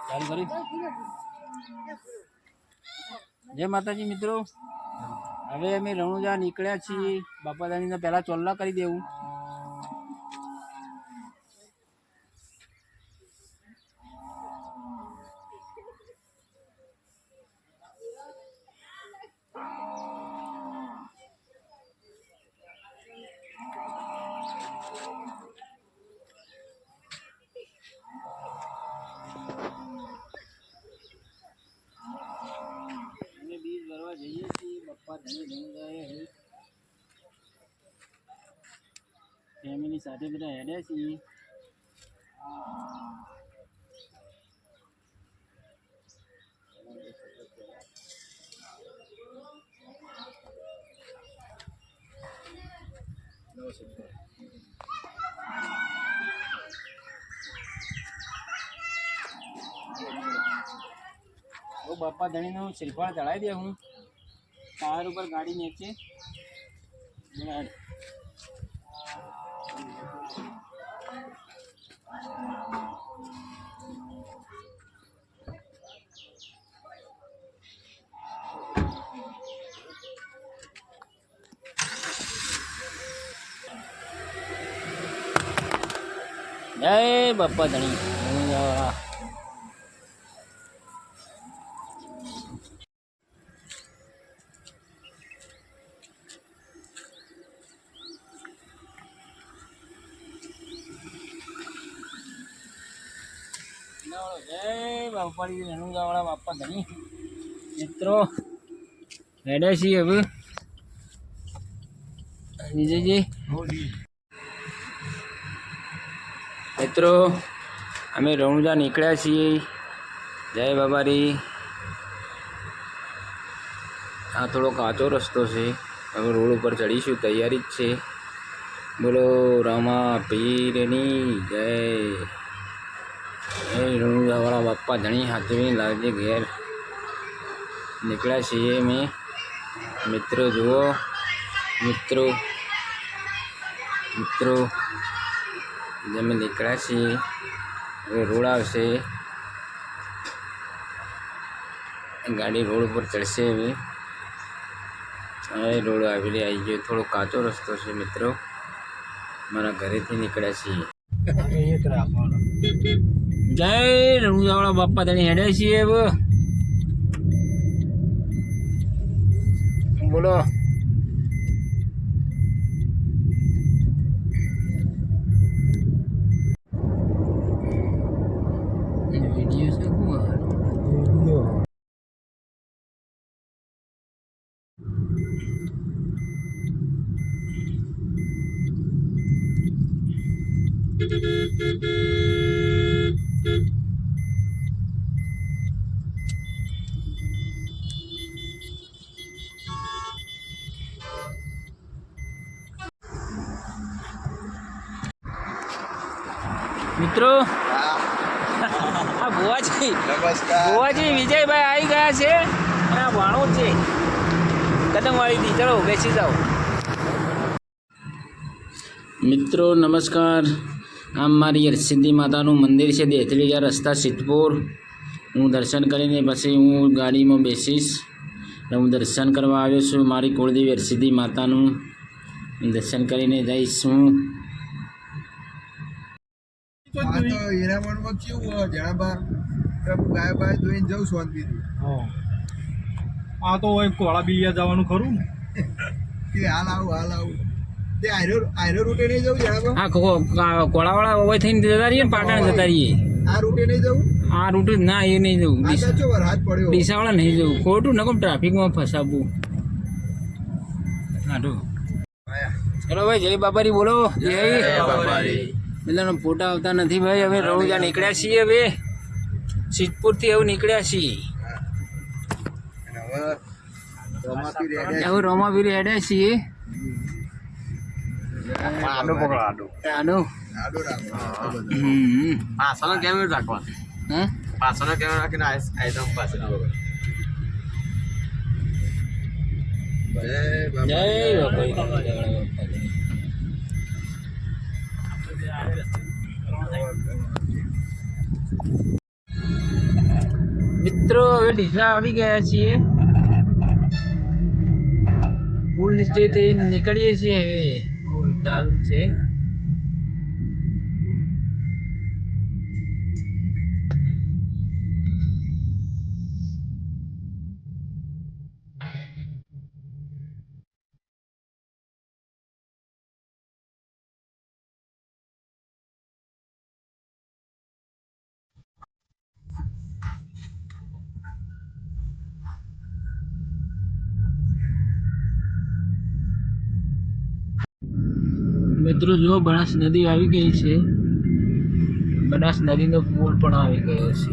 ચાલુ કરી. જય માતાજી મિત્રો, હવે અમે રણુજા નીકળ્યા છીએ. બાપાદાણીને પહેલા ચોલ્લા કરી દેવું. બીજ ભરવા જઈએ છીએ. બાપા ધણી રણુજાએ ફેમિલી સાથે બધા હેડ્યા છીએ. બાપા ધણીનું શ્રીફળ ચડાવી દે. હું ટાયર ઉપર ગાડી નીચે જય બાપા ધણી. જય બાપાડી રણુજાવાળા બાપા ધણી. મિત્રો હેડે છીએ હવે. વિજયજી મિત્રો અમે રણુજા નીકળ્યા છીએ. જય બાબારી. આ થોડો કાચો રસ્તો છે. હવે રોડ ઉપર ચડીશું. તૈયારી જ છે. બોલો રામા પીરની જય. રણુજાવાળા બાપા ધણી હાથવી લાવજે ઘેર. નીકળ્યા છીએ મેં મિત્રો. જુઓ મિત્રો મિત્રો અમે નીકળ્યા છીએ. હવે રોડ આવશે. ગાડી રોડ ઉપર ચડશે. હવે રોડ આવી ગયો. થોડો કાચો રસ્તો છે મિત્રો. મારા ઘરેથી નીકળ્યા છીએ. જય રણુજાવાળા બાપા ધણી હેડે છીએ. હવે બોલો. વિડીયો છે મિત્રો. આ ભુવાજી ભુવાજી વિજયભાઈ આવી ગયા છે. અને આ ભાણો છે કદમવાળીથી. ચલો બેસી જાઓ મિત્રો. નમસ્કાર. આમ મારી હરસિદ્ધિ માતાનું મંદિર છે. દેથલીજા રસ્તા સિદ્ધપુર. હું દર્શન કરીને પછી હું ગાડીમાં બેસીશ. હું દર્શન કરવા આવ્યો છું. મારી કુળદેવી હરસિદ્ધિ માતાનું દર્શન કરીને જઈશ હું. એના મનમાં કેવું હોય જણાબા ગાય બાય જોઈને જવું શાંતિથી. આ તો હોય કોળા બિલિયા જવાનું ખરું ને. કે હાલ આવું તે આયરો રૂટે નહીં જવું જણાબા. હા કોળાવાળા હોય થઈને જતા રહીએ ને પાટણ જતા રહીએ. આ રૂટે નહીં જવું. આ રૂટ ના એ નહીં જવું. હાથ પડ્યો ડીસાવાળા નહીં જવું. ખોટું નકો ટ્રાફિકમાં ફસાવવું. હાટું ચલો ભાઈ. જય બાબારી બોલો. જય બાબારી. બધાનો ફોટા આવતા નથી ભાઈ. હવે રણુજા નીકળ્યા છીએ. હવે સિદ્ધપુરથી હવે નીકળ્યા છીએ. હવે રોમાપીર હેડ્યા છીએ. આડો પકડો. આડો પાછળનો કેમેરો રાખવા. હા પાછળનો કેમેરો રાખીને આઈટમ પાછળ. જય બાબારી. મિત્રો હવે ડીસા આવી ગયા છીએ, પુલ નીચેથી નીકળીએ છીએ. હવે પુલ ચાલુ છે. મિત્રો જો બનાસ નદી આવી ગઈ છે. બનાસ નદીનો પુલ પણ આવી ગયો છે.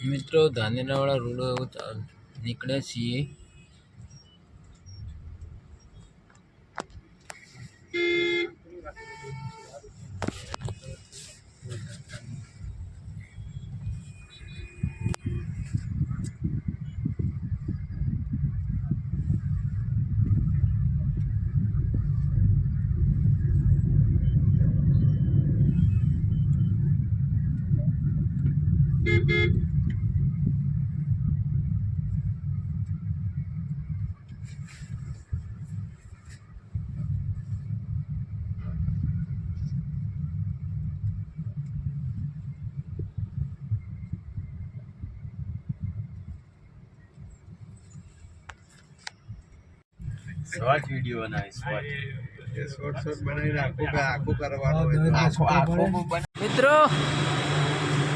મિત્રો ધાનેરાવાળા રોડ નીકળ્યા છીએ. શોર્ટ વિડિયો બનાવી શોર્ટ બનાવીને આખું કરવાનું હોય. મિત્રો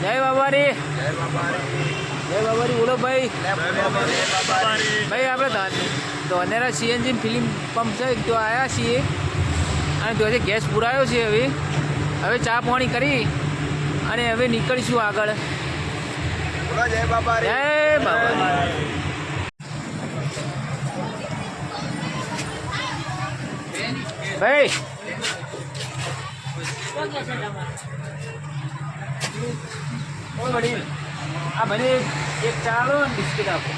જય બાબારી, જય બાબારી. જય બાબારી બોલો ભાઈ. ભાઈ આપણે ધોનેરા સીએનજી ફિલ્મ પંપ છે તો આવ્યા છીએ અને તો ગેસ પુરાયો છે. હવે ચા પાણી કરી અને હવે નીકળીશું આગળ. બોલો જય બાબારી. જય બાબારી. ભાઈ આ ભલે એક ચાલો બિસ્કિટ આપો,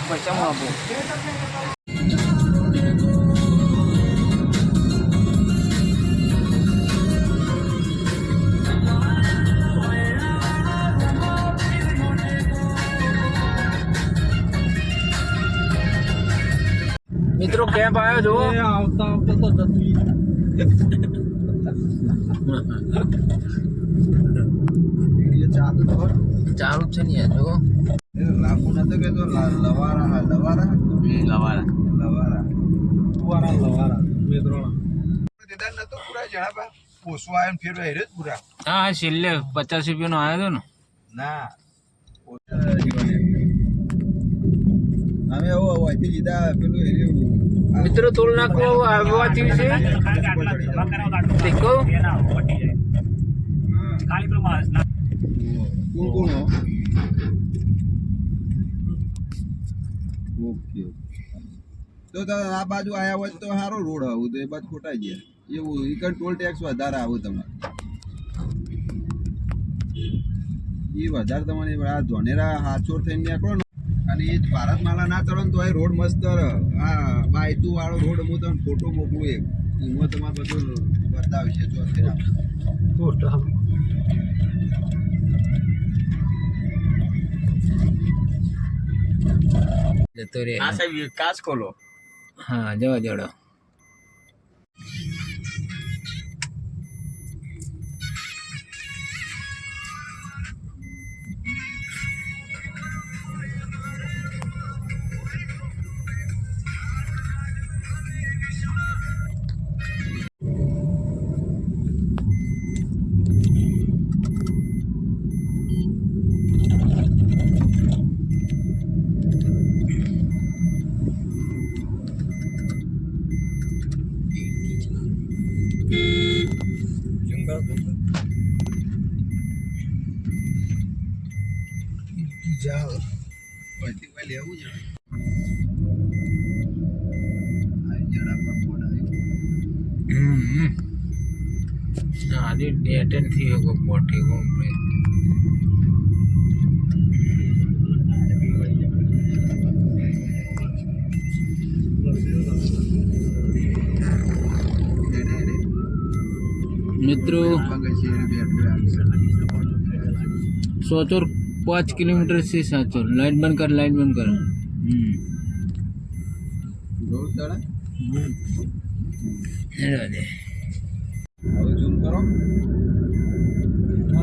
પૈસા હું આપું. મિત્રો કેમ્પ આવ્યો જો. એ આવતા આવતા તો જતી ચાલુ તો ચાલુ જ છે ને યાર જો. લાખો નતો કેતો લવારા લવારા લવારા મેદરોણા દીદાર નતો પૂરા જણા બા પોસવા આવ્યો ફેર હેરે જ પૂરા. હા હા છેલ્લે 50 રૂપિયાનો આવ્યો હતો ને. ના અમે અહીંથી લીધા પેલું હેર્યું. મિત્રો તોલ નાખવો આવવાથી છે દેખો. કોણ કોણ ઓકે તો આ બાજુ આયા હોય તો સારો રોડ આવું તો એ બાજુ ખોટાઈ ગયા એવું. ઈકન ટોલ ટેક્સ વધારે આવું તમારે એ વધારે તમારે આ ધોનેરા હાચોર થઈને નીકળો ને અને એ ભારતમાલા ના ચડો ને તો એ રોડ મસ્ત. આ બાયતુ વાળો રોડ હું તમને ફોટો મોકલું એમાં તમારે બધું બતાવશે. જતો રે. આ સાહેબ કાચ ખોલો. હા જવા જોડો. જાઓ પછી કોઈ લેવું છે આવી જણા પર ફોન આવ્યો આદિ ડેટન થી એકો પોટી કોણ રે મિત્રો सोचो 5 किलोमीटर से साचो लाइट बंद कर જોઉં તારા हेलो दे હવે ઝૂમ કરો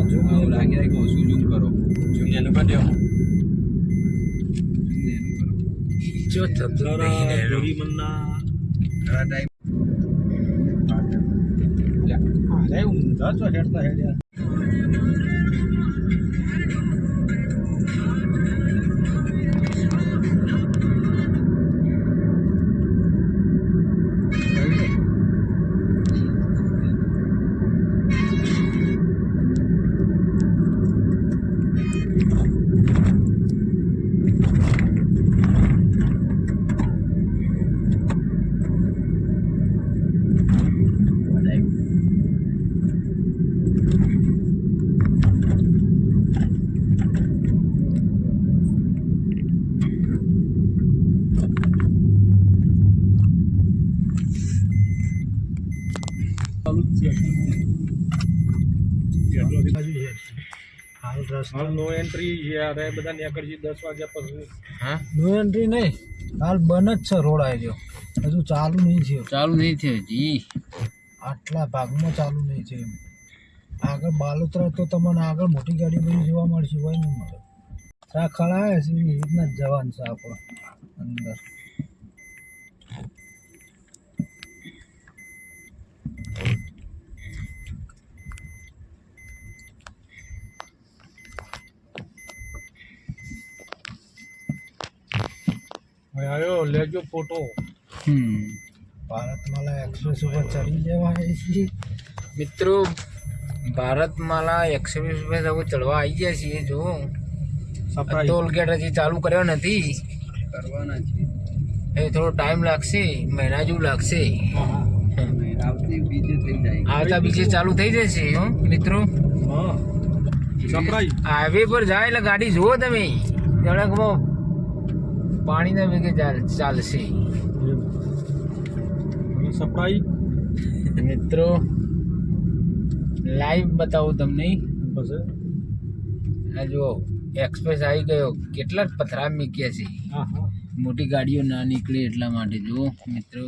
ઝૂમ લાગે કે ઓછું ઝૂમ કરો ઝૂમ એનું કરી દો એનું કરો जो थतो नहीं रे ઘણા ટાઈમ અરે ઊંધા છો હેડતા હેડ્યા હાલ નો એન્ટ્રી યાર એ બધા નીકળજી 10 વાગ્યા પછી हां નો એન્ટ્રી નહીં હાલ બંધ જ છે રોડ આવી ગયો હજુ ચાલુ નહીં થયો चालू नहीं थे जी આટલા ભાગમાં ચાલુ નહીં છે આગળ બાલોતરા તો તમને આગળ મોટી ગાડી બધી જોવા મળશે હોય નહીં મળે આ ખડા છે એવી રીતના જ જવાનું છે આપણો અંદર હવે આવ્યો લેજો ફોટો ભારતમાલા એક્સપ્રેસ ઉપર ચડી જવાય છે મિત્રો ભારતમાલા એક્સપ્રેસ પર હવે ચડવા આવી ગયા છીએ જો ટોલ ગેટ હજી ચાલુ કર્યો નથી કરવાના છે એ થોડો ટાઈમ લાગશે મહિના જેવું લાગશે આવતી બીજે થઈ જાય આવતા બીજે ચાલુ થઈ જશે હો મિત્રો હા સરપ્રાઈઝ હાઈવે પર જાય એટલે ગાડી જુઓ તમે જળકમાં પાણીના વેગે ચાલશે સરપ્રાઈઝ મિત્રો લાઈવ બતાવું તમને પછી આ જુઓ એક્સપ્રેસ આવી ગયો કેટલા પથરા મૂક્યા છે હા હા મોટી ગાડીઓ ના નીકળે એટલા માટે જુઓ મિત્રો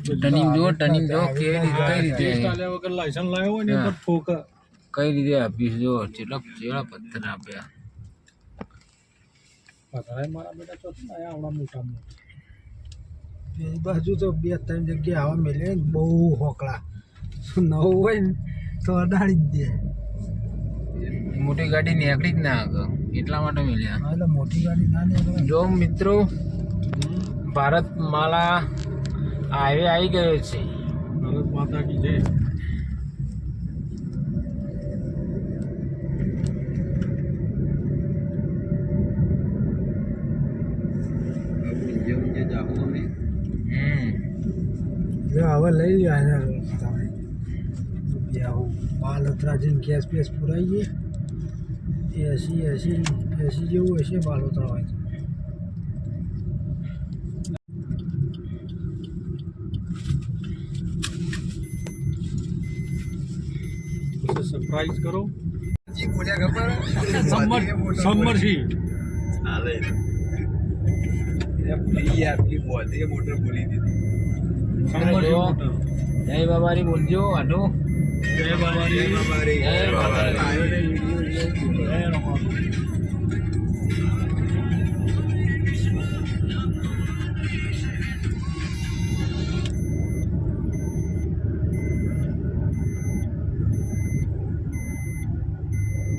ટર્નિંગ જુઓ કેવી રીતે કઈ રીતે ચાલ્યા વગર લાયસન્સ લાવ્યો હોય ને હા. તો ઠોક કઈ રીતે આપીશ જો કેટલા કેવા પથ્થર આપ્યા પકડાય મારા બેટા ચોથા આયા આવડા મોટા મોટા એ બાજુ તો 2-3 જગ્યાએ આવા મેલે ને બહુ હોકળા નવું હોય ને તો અડાડી જ દે મોટી ગાડી નીકળી જ ના આગળ એટલા માટે મળ્યા હા, એટલે મોટી ગાડી ના નીકળે જો મિત્રો ભારતમાલા હાઈવે આવી ગયો છે ભારત માતા કી જય ઊંઝે જાવું નહીં જો હવે લઈ લ્યો એને તમે રૂપિયા બાલોતરા જઈને ગેસ પેસ પુરાઈએ 80 જેવું હશે બાલોતરા હોય તો પછી સરપ્રાઈઝ કરો જી બોલ્યા ખબર સમરજી ચાલે આપની બોધી મોટર બોલી દીધી સમરજી મોટર જય બાબારી બોલજો આટો જય બાબારી જય બાબારી. જય બાબારી. આવ્યો ને વિડીયો જય રમા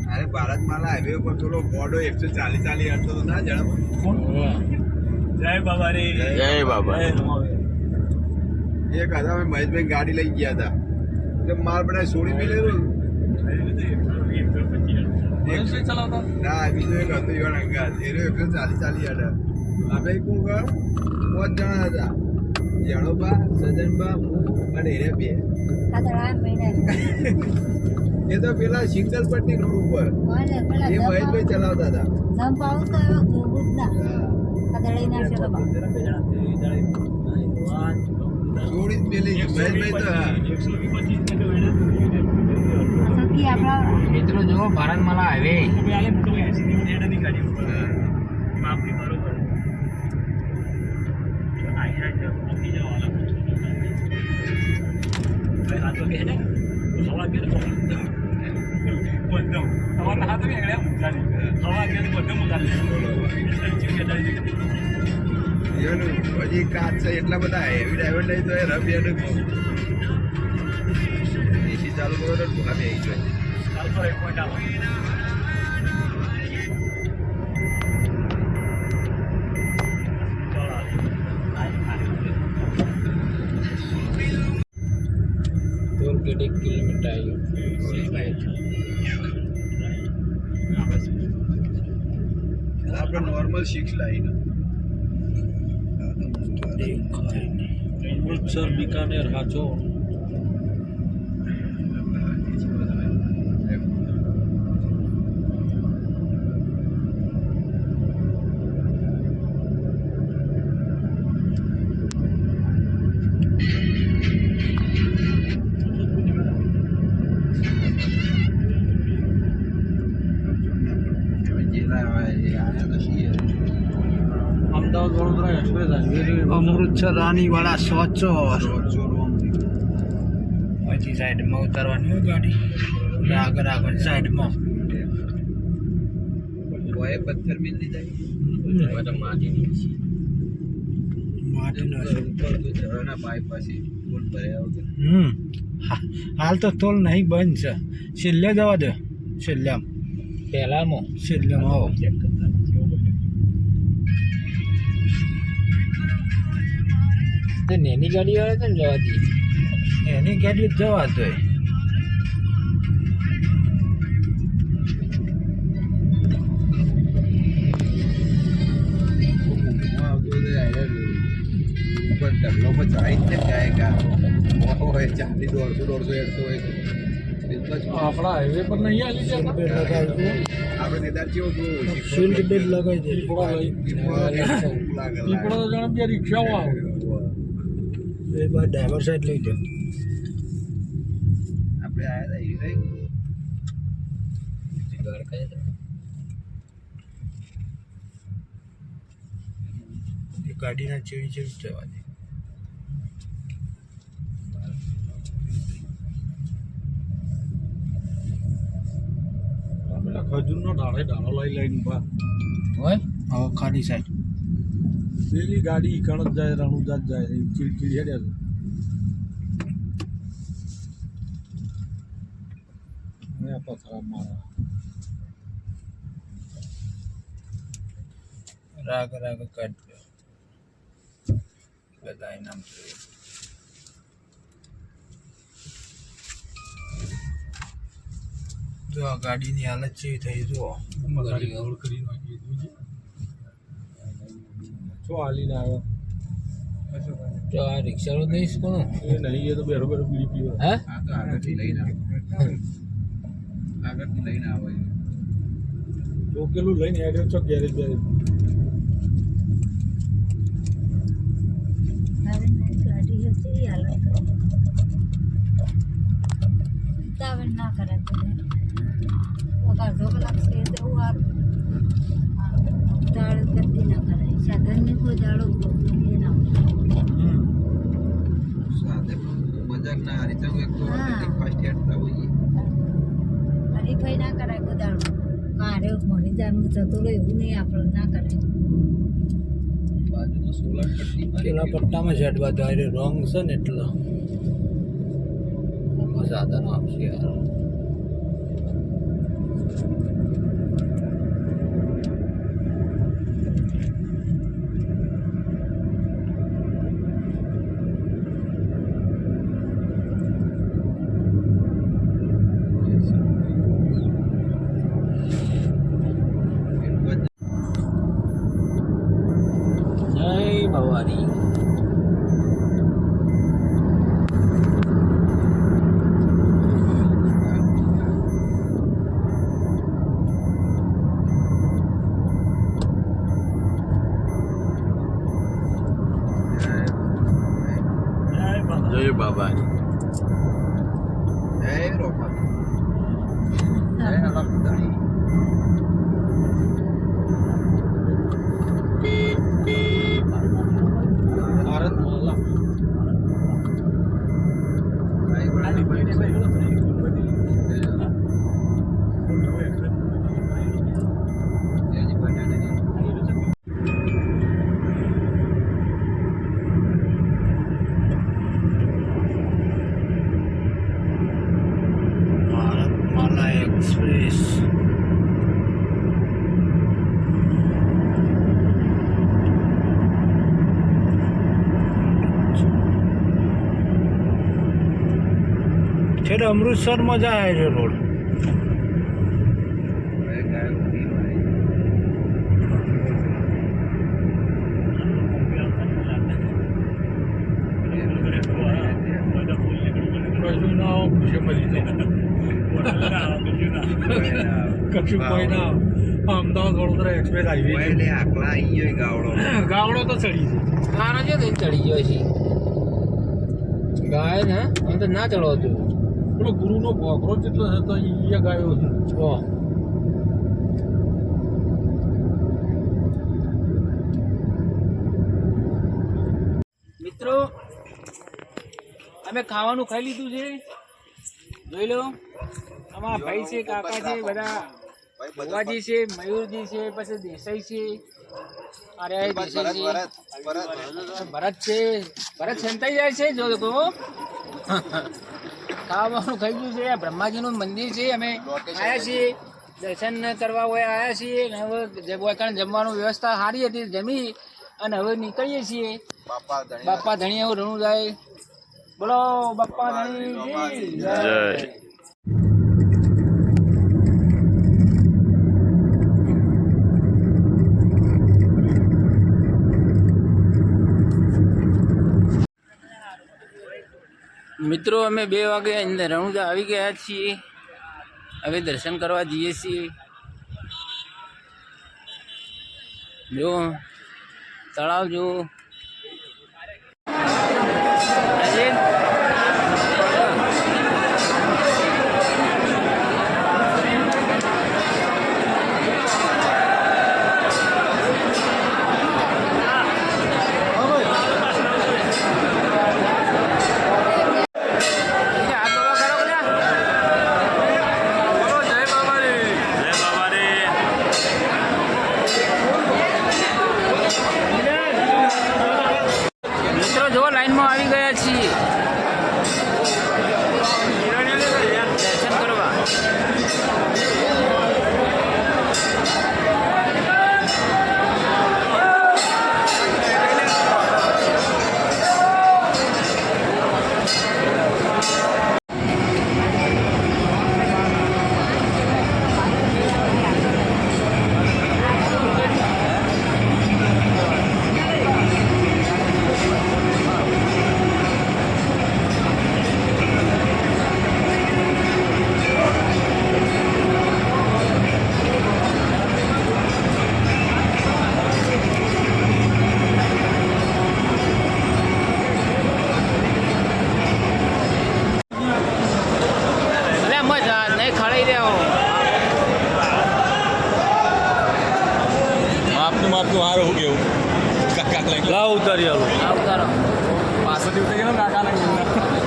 અરે ભારતમાલા હાઈવે ઉપર થોડો બોર્ડ 140 હટતો તો ના જણાવો જય બાબારી જય બાબા. જય રમા એક હતા અમે મહેશભાઈ ગાડી લઈ ગયા હતા એટલે માર બધા છોડી મેલેલું ના બીજો એક હતો ઈવન અંગાત એનો એકલો ચાલી હતા આપણે કોણ કર 5 જણા હતા જણોબા સજનબા હું અને એને બે એ તો પેલા સિંગલ પટ્ટી રોડ ઉપર એ મહેશભાઈ ચલાવતા હતા છોડી જ પેલી મહેશભાઈ તો હા મિત્રો જુઓ ભારતમાલા હાઈવે હજી કાચ છે એટલા બધા હેવી ડ્રાઈવર લઈ તો એ રફ હેડ એસી ચાલુ કરો તો ઢોલા બેસી જાય ટોલ ગેટ 1 કિલોમીટર આવ્યું આપણે નોર્મલ 6 લાઈન અમૃતસર બીકાનેર હાચો અમદાવાદ વડોદરા એક્સપ્રેસ હાઈવે અમૃતસર રાણીવાડા સોચો અહીંથી સાઈડમાં ઉતારવાની હોય ગાડી એટલે આગળ સાઈડમાં કોઈ પથ્થર મિલ જાય માટીનો ઝરણા પાઇપ પાછી ફૂલ ભર્યા વગર હાલ તો તોલ નહીં બંધ છે છેલ્લે જવા દે પહેલામાં છેલ્લેમાં આવો તે નેની ગાડી વાળા છે ને જવાથી એની ગાડી જવા દે ઉપર ઢગલો પર ચડાઈ જ જાય કા હોય 40 150 હોય આપણા હાઈવે પર નહીં આવી છે આપણે નેદાર જેવો સીટ બેલ્ટ લગાવી દે પીપળો તો જાણે બે રિક્ષાઓ આવે એ બાદ ડ્રાઈવર સાઈડ લઈ દો આપણે આયા હતા ગાડીના ચીડી જવા દે પેલા ખજૂરનો ઢાળો લઈને ઉભા હોય હવે ખાડી સાઈડ પેલી ગાડી ઈકણ જ જાય રણુજા જ જાય ચીડ હેડ્યા છે પથરા મારા રાગ કાઢ બધા નામ જો આ ગાડીની હાલત જેવી થઈ જુઓ ગાડી ગવડ કરી નાખી છો હાલીને આવ્યો તો આ રિક્ષાનો દઈશ કોણ એ નહીં એ તો બેરો બીડી પીવો હે આ તો આગળથી લઈને આવે ચોકેલું લઈને હેડ્યો છો ગેરેજ બેરેજ ના કરે અડધો કલાક છે તો દાળ ગતિ ના કરે સાધનને કોઈ દાડો ના સાથે મજાક ના હારી ચાલુ એક તો ફાસ્ટ હેડતા હોઈએ હરીફાઈ ના કરાય કોઈ દાડો મારે મળી જાય એમ જતું રહે એવું નહીં આપણે ના કરાય બાજુનો 16 પટ્ટી પેલા પટ્ટામાં ઝડવા દો રોંગ છે ને એટલો સાધન આપશે યાર જય બાબા જય રોમા જય અલગધણી ભારત માલા ભારતમાલા એક્સપ્રેસ છેલ્લે અમૃતસરમાં જાય છે રોડ કશું ના આવો ખુશી મળી કશું કોઈ ના અમદાવાદ વડોદરા એક્સપ્રેસ હાઈવે આકલા અહીંયા ગાવડો ગાવડો તો ચડી છે તારો છે ને ચડી ગયો છે ગાય ને આમ તો ના ચડવતું પેલો ગુરુનો ભોગરો જેટલો છે તો અહીંયા ગાયો છે ઓહ મિત્રો અમે ખાવાનું ખાઈ લીધું છે જોઈ લો અમારા ભાઈ છે કાકા છે બધા ભુવાજી છે મયુરજી છે પછી દેસાઈ છે અરે દેસાઈ છે ભરત છે ભરત સંતાઈ જાય છે જો દેખો ખાવાનું ખાઈ ગયું છે આ બ્રહ્માજીનું મંદિર છે અમે આવ્યા છીએ દર્શન કરવા હોય આવ્યા છીએ અને હવે જમવાનું વ્યવસ્થા સારી હતી જમી અને હવે નીકળીએ છીએ બાપા ધણી એવું રણું જાય બોલો બાપા ધણી જય મિત્રો અમે 2 વાગે અંદર રણુજા આવી ગયા છીએ હવે દર્શન કરવા જઈએ છીએ જો તળાવ જો લાઈનમાં આવી ગયા છીએ દર્શન કરવા માપનું હારું હું કેવું કાકા લઈ લાવ ઉતારી આલો ઉતારો પાછળથી ઉતરી ગયો કાકા લઈ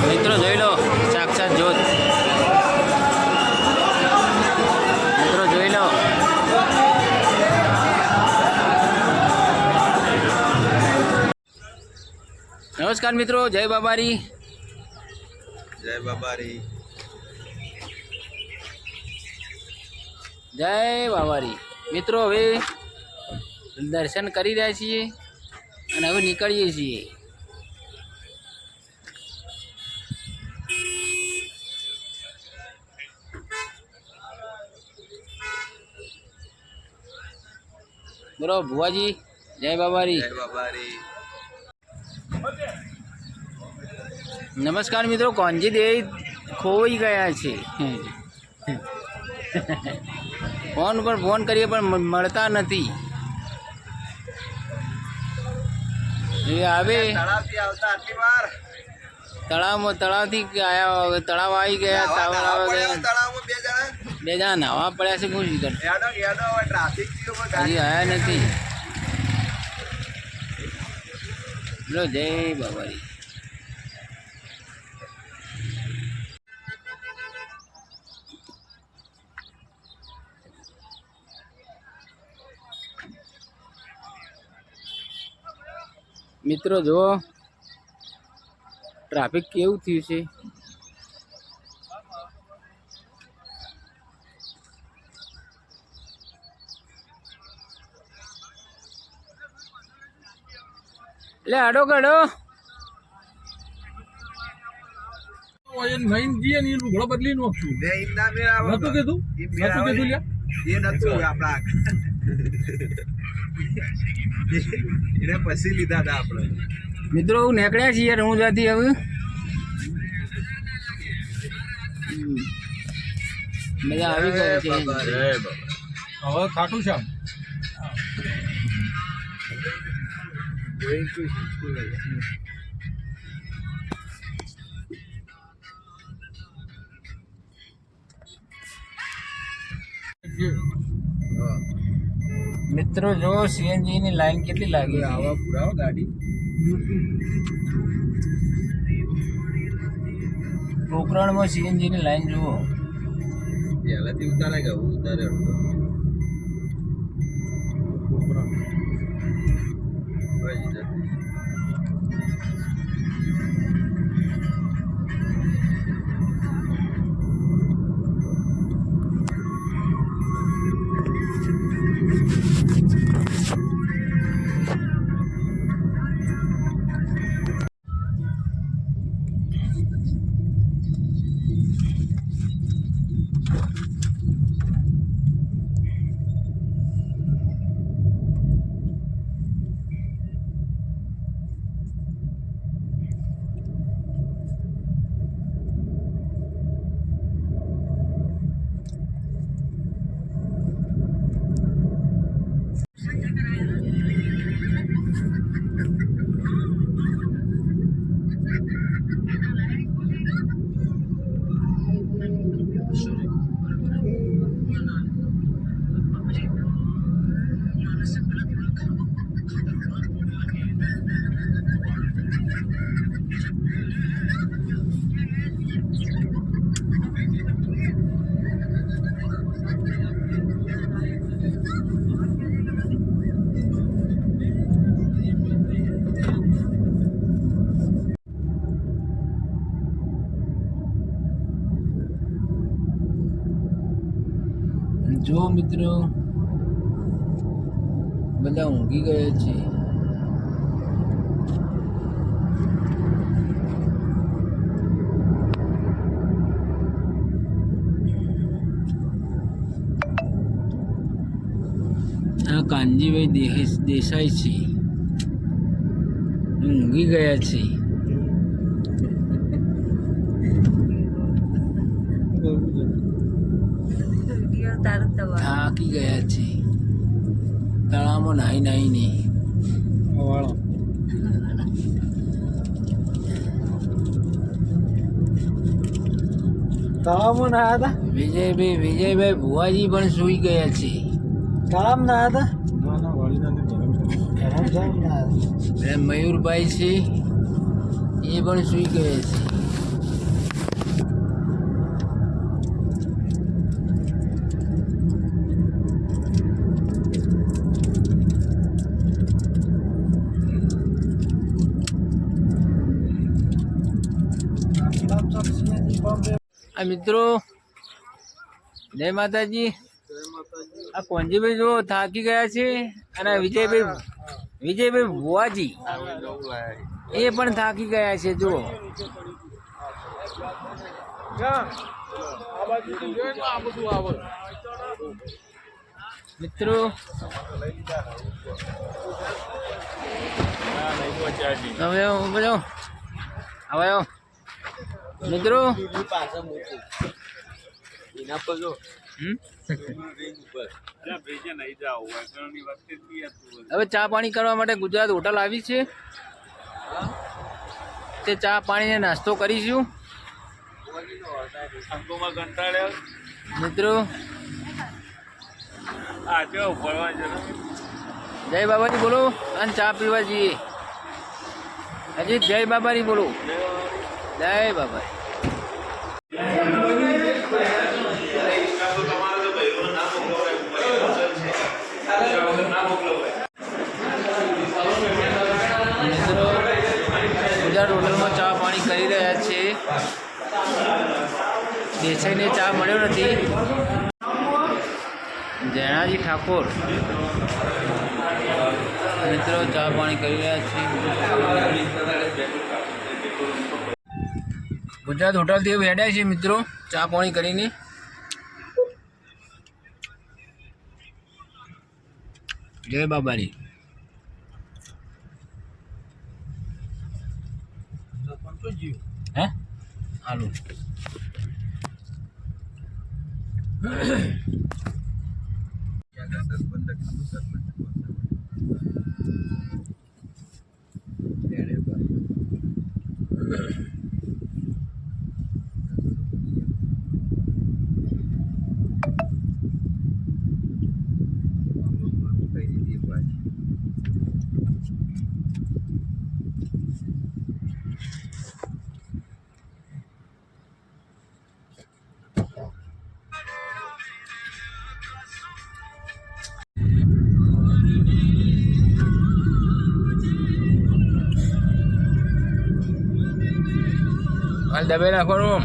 મિત્રો જોઈ લો સાક્ષાત જોત મિત્રો જોઈ લો નમસ્કાર મિત્રો જય બાબારી જય બાવારી. મિત્રો હવે દર્શન કરી રહ્યા છીએ અને હવે નીકળીએ છીએ. બોલો ભુવાજી, જય બાબારી. નમસ્કાર મિત્રો, કોંજી દેવ ખોવાઈ ગયા છે. ફોન પર ફોન કરીએ પણ મળતા નથી. એ આવે તળાવથી આવ્યા, હવે તળાવ આવી ગયા, ટાવર આવી ગયા. બે જણા નાવા પડ્યા છે. શું કર હજી આવ્યા નથી. બોલો જય બાબારી. મિત્રો જો ટ્રાફિક કેવું થયું છે. એટલે આડો કાઢો. નહીં જઈએ ને એનું ઘોડો બદલી નાખશું. નતું કીધું લ્યા. એ નતું આપણા એને પછી લીધા હતા આપણે. મિત્રો નીકળ્યા છીએ રણુજાથી. હવે બધા આવી ગયા છે. હવે ખાટું શ્યામ મિત્રો જો સીએનજી ની લાઈન કેટલી લાગી. આવા પુરાવો ગાડી પોકરણમાં સીએનજી ની લાઈન જુઓ. પહેલાથી ઉતારે કે ઉતારે જો મિત્રો બધા ઊંઘી ગયા છે. આ કાનજીભાઈ દેસાઈ છે, ઊંઘી ગયા છે. થાકી ગયા છે તળાવમાં નાહીને. તળાવમાં નાયા હતા. વિજયભાઈ ભુવાજી પણ સૂઈ ગયા છે. તળાવમાં નાયા હતા. મયુરભાઈ છે એ પણ સૂઈ ગયા છે. આ મિત્રો જય માતાજી. આ કોંજીભાઈ જો થાકી ગયા છે અને વિજયભાઈ ભુવાજી એ પણ થાકી ગયા છે જો. મિત્રો મિત્રો હવે ચા પાણી કરવા માટે ગુજરાત હોટલ આવી છે. તે ચા પાણીને નાસ્તો કરીશું મિત્રો. જય બાબાજી બોલો અને ચા પીવા જઈએ. અજીત જય બાબાજી બોલો. જય બાબાજી. ગુજરાત હોટલમાં ચા પાણી કરી રહ્યા છે. દેસાઈને ચા મળ્યો નથી. જયણાજી ઠાકોર મિત્રો ચા પાણી કરી રહ્યા છે. ગુજરાત હોટલથી બેઠ્યા છે મિત્રો ચા પાણી કરીને. જય બાબારી. હે હાલો હાલ દબાઈ રાખવાનું.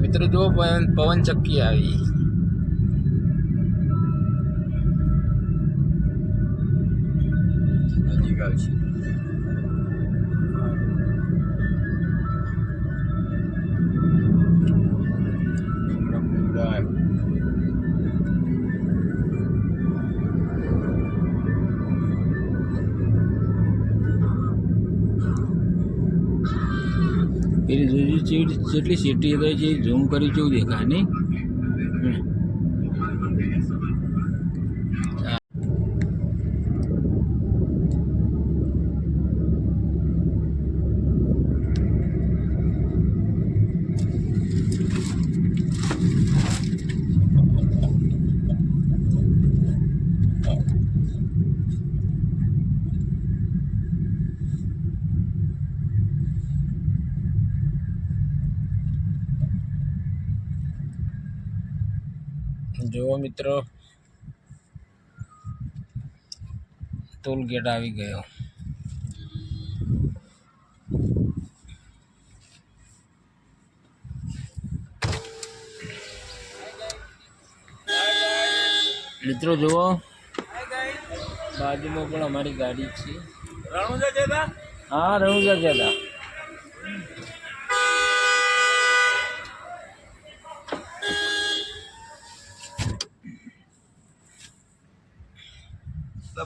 મિત્રો જો પવન ચક્કી આવી. નજીક આવશે. પેલી જોઈ જેટલી સીટી હતી જે ઝૂમ કરી જેવું દેખાય નહીં. જો મિત્રો ટોલ ગેટ આવી ગયો. મિત્રો જુઓ બાજુમાં પણ અમારી ગાડી છે. હા રણુજા જતા.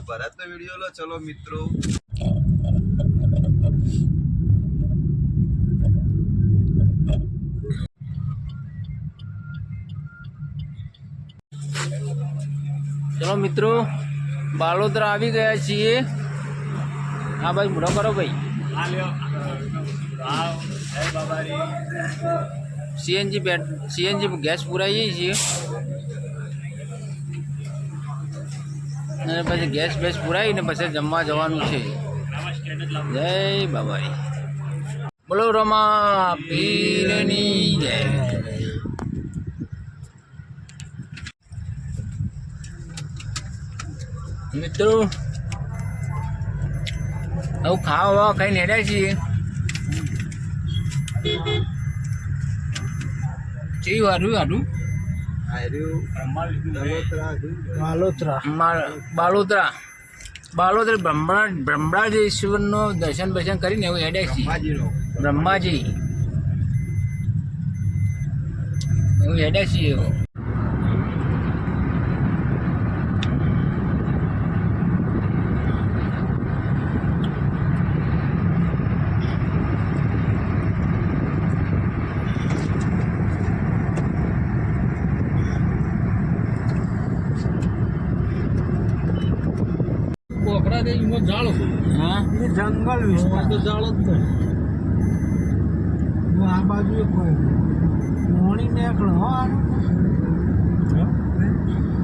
ભરતનો વિડીયો લો ચલો મિત્રો. ચલો મિત્રો બાલોદરા આવી ગયા છીએ. હા ભાઈ મોઢો કરો ભાઈ. સીએનજી ગેસ પુરાવીએ છીએ અને પછી ગેસ બેસ પુરાવીને પછી જમવા જવાનું છે. જય બાબાઈ. બોલો રમા પીરની જય. મિત્રો હવે ખાવા ખાઈને હેડ્યા છીએ. કેવી વારું વારું બાલોતરા બ્રહ્મરાજેશ્વરનો દર્શન બર્શન કરીને એવું હેડ્યા છીએ. બ્રહ્માજી એવું હેડ્યા છીએ. કોકરા દે એમાં જાળો હા એ જંગલ વિસ્તાર તો જાળો જ નહીં. હું આ બાજુ એક મોણી નીકળો હો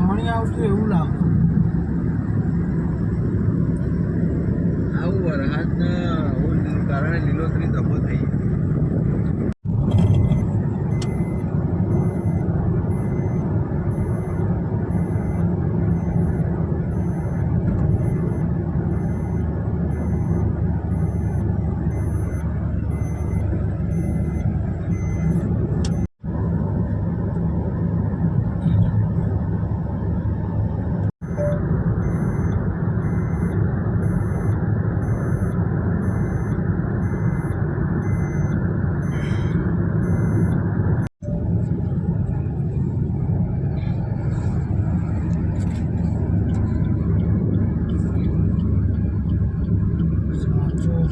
મોણી આવતું એવું લાગે. આવું વરસાદના કારણે લીલોતરી ધબો થઈ.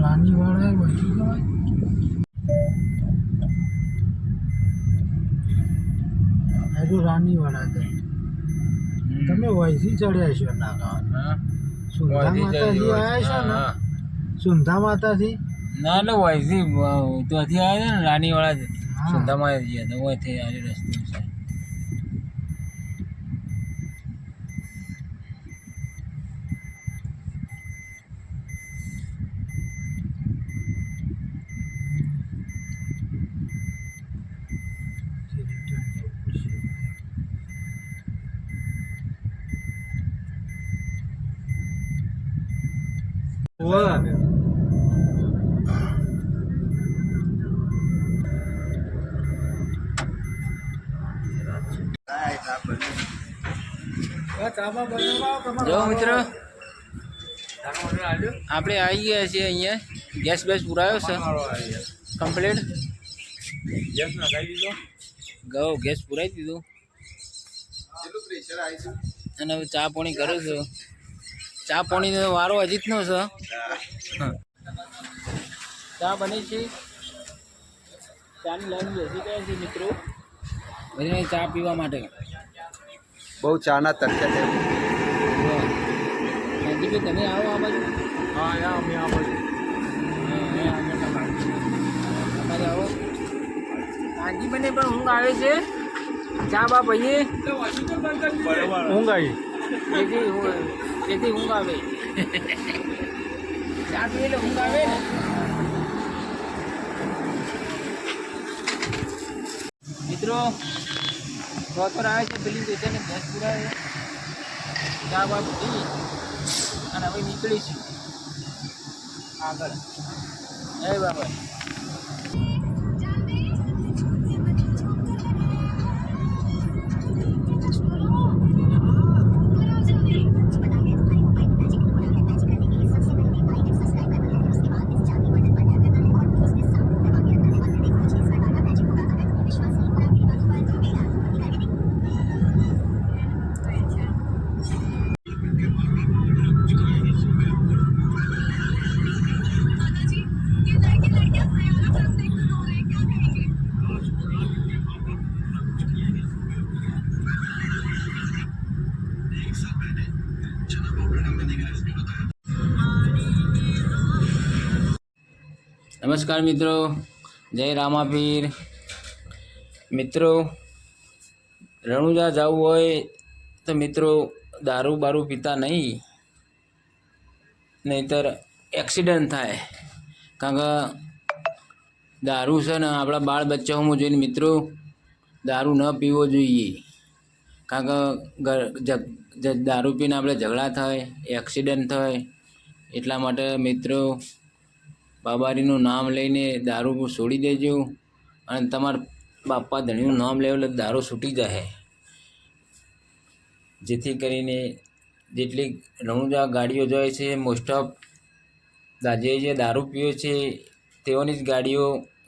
રાનીવાડા વળી કહેવાય. આ રાનીવાડા તમે વહીથી ચડ્યા છો નાકા સુંધા માતાજી આવ્યા છો ને સુંધા માતાજી ના એટલે વયથી ત્યાંથી આવ્યા ને રાનીવાળા સુંધામાં ગયા તો વયથી આજે રસ્તો છે. જો મિત્રો આપણે આવી ગયા છીએ અહીંયા. ગેસ બેસ પુરાયો છે કમ્પ્લીટ. ગેસ નખાઈ દીધો. ગેસ પુરાઈ દીધો કેટલું પ્રેશર આવી છે? અને હવે ચા પાણી કરું છું. ચા પાણીનો વારો હજી જ નો છે. ચા બની છે. ચાની લાઈન બેસી ગયા છે મિત્રો બધાને ચા પીવા માટે. બહુ ચાના તરસ્યા છે. નજીક તમે આવો આ બાજુ. હા યા અમે આ બાજુ. અમારે આવો. હાજી બને પણ ઊંઘ આવે છે. ચા બા ભાઈએ ઊંઘ આવી. તેથી ઊંઘ આવે. ચા પીએ એટલે ઊંઘ આવે ને. મિત્રો બપોર આવે છે પેલી બેસાને ગેસ પુરાવે ચા બા પી અને હવે નીકળીશું આગળ. જય બાબા. નમસ્કાર મિત્રો, જય રામાપીર. મિત્રો રણુજા જવું હોય તો મિત્રો દારૂ બારૂ પીતા નહીં, નહીંતર એક્સિડન્ટ થાય. કારણ કે દારૂ છે ને આપણા બાળ બચ્ચાઓમાં જોઈને મિત્રો દારૂ ન પીવો જોઈએ. કારણ કે દારૂ પીને આપણે ઝઘડા થાય, એક્સિડન્ટ થાય, એટલા માટે મિત્રો બાબારીનું નામ લઈને દારૂ છોડી દેજો. અને તમારા બાપા ધણીનું નામ લેવું એટલે દારૂ છૂટી જાય, જેથી કરીને જેટલી રણુજા ગાડીઓ જાય છે મોસ્ટ ઓફ જે દારૂ પીવે છે તેઓની જ ગાડીઓ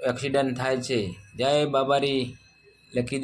એક્સિડન્ટ થાય છે. જય બાબારી લખી દે.